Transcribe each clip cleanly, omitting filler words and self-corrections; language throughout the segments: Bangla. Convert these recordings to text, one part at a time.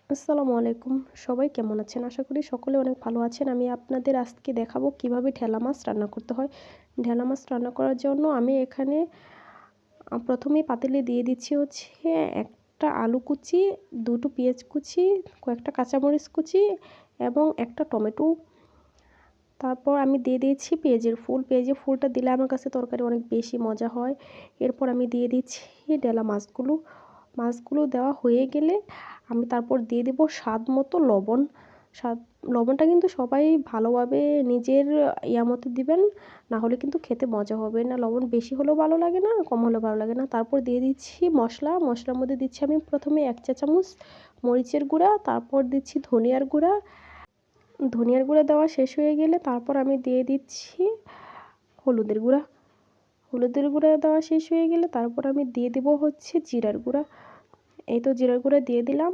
আসসালামু আলাইকুম। সবাই কেমন আছেন? আশা করি সকলে অনেক ভালো আছেন। আমি আপনাদের আজকে দেখাবো কিভাবে ঢেলা মাছ রান্না করতে হয়। ঢেলা মাছ রান্না করার জন্য আমি এখানে প্রথমেই পাতিলে দিয়ে দিচ্ছি হচ্ছে একটা আলু কুচি, দুটো পেঁয়াজ কুচি, কয়েকটা কাঁচামরিচ কুচি এবং একটা টমেটো। তারপর আমি দিয়ে দিয়েছি পেঁয়াজের ফুল। পেঁয়াজের ফুলটা দিলে আমার কাছে তরকারি অনেক বেশি মজা হয়। এরপর আমি দিয়ে দিচ্ছি ঢেলা মাছগুলো দেওয়া হয়ে গেলে আমি তারপর দিয়ে দেবো স্বাদ মতো লবণ। লবণটা কিন্তু সবাই ভালোভাবে নিজের মতো দিবেন, না হলে কিন্তু খেতে মজা হবে না। লবণ বেশি হলেও ভালো লাগে না, কম হলেও ভালো লাগে না। তারপর দিয়ে দিচ্ছি মশলার মধ্যে দিচ্ছি আমি প্রথমে 1 চা চামচ মরিচের গুঁড়া, তারপর দিচ্ছি ধনিয়ার গুঁড়া দেওয়া শেষ হয়ে গেলে তারপর আমি দিয়ে দিচ্ছি হলুদের গুঁড়া দেওয়া শেষ হয়ে গেলে তারপর আমি দিয়ে দেবো হচ্ছে জিরার গুঁড়া। এই তো জিরার গুঁড়া দিয়ে দিলাম।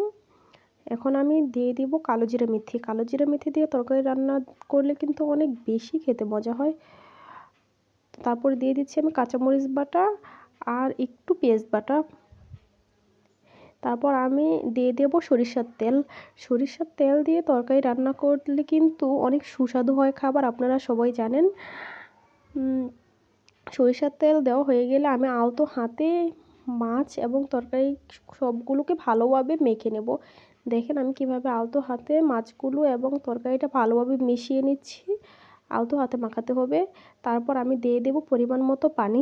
এখন আমি দিয়ে দিব কালো জিরা মেথি দিয়ে তরকারি রান্না করলে কিন্তু অনেক বেশি খেতে মজা হয়। তারপর দিয়ে দিচ্ছি আমি কাঁচামরিচ বাটা আর একটু পেঁয়াজ বাটা। তারপর আমি দিয়ে দেব সরিষার তেল দিয়ে তরকারি রান্না করলে কিন্তু অনেক সুস্বাদু হয় খাবার, আপনারা সবাই জানেন। সরিষার তেল দেওয়া হয়ে গেলে আমি আলতো হাতে মাছ এবং তরকারি সবগুলোকে ভালোভাবে মেখে নেব। দেখেন আমি কিভাবে আলতো হাতে মাছগুলো এবং তরকারিটা ভালোভাবে মিশিয়ে নিচ্ছি। আলতো হাতে মাখাতে হবে। তারপর আমি দিয়ে দেব পরিমাণ মতো পানি।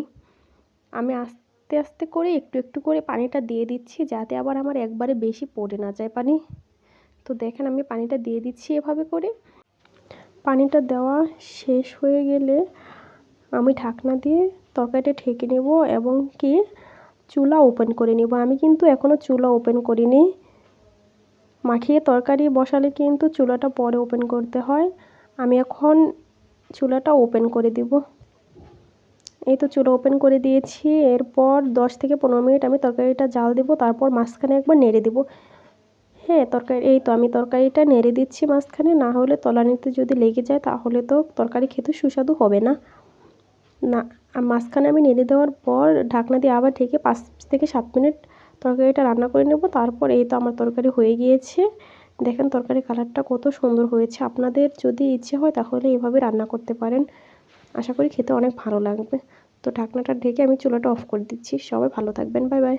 আমি আস্তে আস্তে করে একটু করে পানিটা দিয়ে দিচ্ছি, যাতে আবার আমার একবারে বেশি পড়ে না যায় পানি। তো দেখেন আমি পানিটা দিয়ে দিচ্ছি এভাবে করে। পানিটা দেওয়া শেষ হয়ে গেলে আমি ঢাকনা দিয়ে তরকারিটা ঢেকে নেব এবং চুলা ওপেন করে নেব। আমি কিন্তু এখনও চুলা ওপেন করিনি। মাখিয়ে তরকারি বসালে কিন্তু চুলাটা পরে ওপেন করতে হয়। আমি এখন চুলাটা ওপেন করে দিব। এই তো চুলা ওপেন করে দিয়েছি। এরপর 10 থেকে 15 মিনিট আমি তরকারিটা জাল দেব, তারপর মাঝখানে একবার নেড়ে দেব। হ্যাঁ, আমি তরকারিটা নেড়ে দিচ্ছি মাঝখানে, না হলে তলানিতে যদি লেগে যায় তাহলে তো তরকারি খেতে সুস্বাদু হবে না। মাঝখানে আমি নেড়ে দেওয়ার পর ঢাকনা দিয়ে আবার ঢেকে 5 থেকে 7 মিনিট তরকারিটা রান্না করে নেব। তারপর এই তো আমার তরকারি হয়ে গিয়েছে। দেখেন তরকারির কালারটা কত সুন্দর হয়েছে। আপনাদের যদি ইচ্ছে হয় তাহলে এভাবে রান্না করতে পারেন। আশা করি খেতে অনেক ভালো লাগবে। তো ঢাকনাটা ঢেকে আমি চুলাটা অফ করে দিচ্ছি। সবাই ভালো থাকবেন। Bye bye.